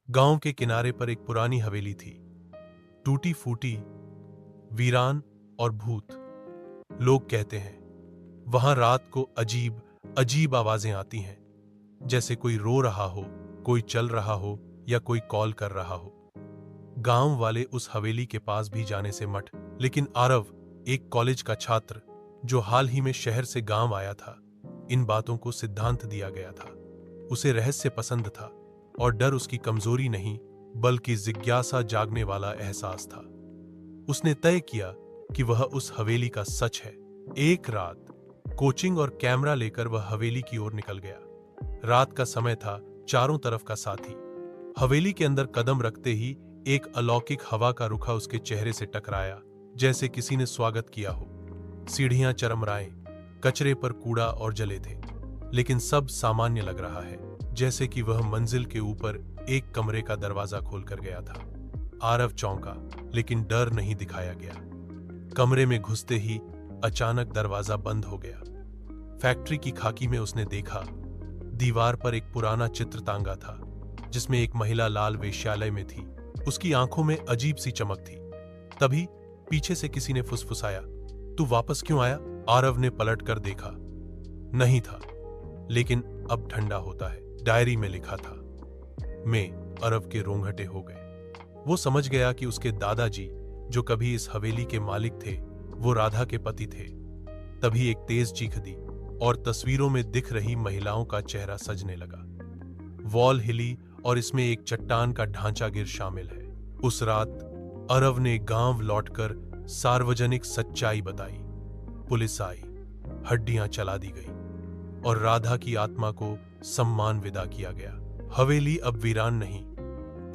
गांव के किनारे पर एक पुरानी हवेली थी, टूटी फूटी, वीरान और भूत। लोग कहते हैं वहां रात को अजीब अजीब आवाजें आती हैं, जैसे कोई रो रहा हो, कोई चल रहा हो या कोई कॉल कर रहा हो। गांव वाले उस हवेली के पास भी जाने से मठ, लेकिन आरव, एक कॉलेज का छात्र जो हाल ही में शहर से गांव आया था, इन बातों को सिद्धांत दिया गया था। उसे रहस्य पसंद था और डर उसकी कमजोरी नहीं बल्कि जिज्ञासा जागने वाला एहसास था। उसने तय किया कि वह उस हवेली का सच है। एक रात कोचिंग और कैमरा लेकर वह हवेली की ओर निकल गया। रात का समय था, चारों तरफ का साथी। हवेली के अंदर कदम रखते ही एक अलौकिक हवा का रुखा उसके चेहरे से टकराया, जैसे किसी ने स्वागत किया हो। सीढ़ियां चरमराएं, कचरे पर कूड़ा और जले थे, लेकिन सब सामान्य लग रहा है, जैसे कि वह मंजिल के ऊपर एक कमरे का दरवाजा खोलकर गया था। आरव चौंका, लेकिन डर नहीं दिखाया गया। कमरे में घुसते ही अचानक दरवाजा बंद हो गया। फैक्ट्री की खाकी में उसने देखा, दीवार पर एक पुराना चित्र टांगा था, जिसमें एक महिला लाल वेश्यालय में थी। उसकी आंखों में अजीब सी चमक थी। तभी पीछे से किसी ने फुसफुसाया, तू वापस क्यों आया? आरव ने पलट कर देखा, नहीं था, लेकिन अब ठंडा होता है, डायरी में लिखा था। आरव के रोंगटे हो गए। वो समझ गया कि उसके दादाजी, जो कभी इस हवेली के मालिक थे, वो राधा के पति थे। तभी एक तेज चीख दी और तस्वीरों में दिख रही महिलाओं का चेहरा सजने लगा। वॉल हिली और इसमें एक चट्टान का ढांचा गिर शामिल है। उस रात आरव ने गांव लौटकर सार्वजनिक सच्चाई बताई। पुलिस आई, हड्डियां चला दी गई और राधा की आत्मा को सम्मान विदा किया गया। हवेली अब वीरान नहीं,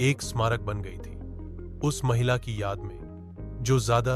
एक स्मारक बन गई थी, उस महिला की याद में जो ज्यादा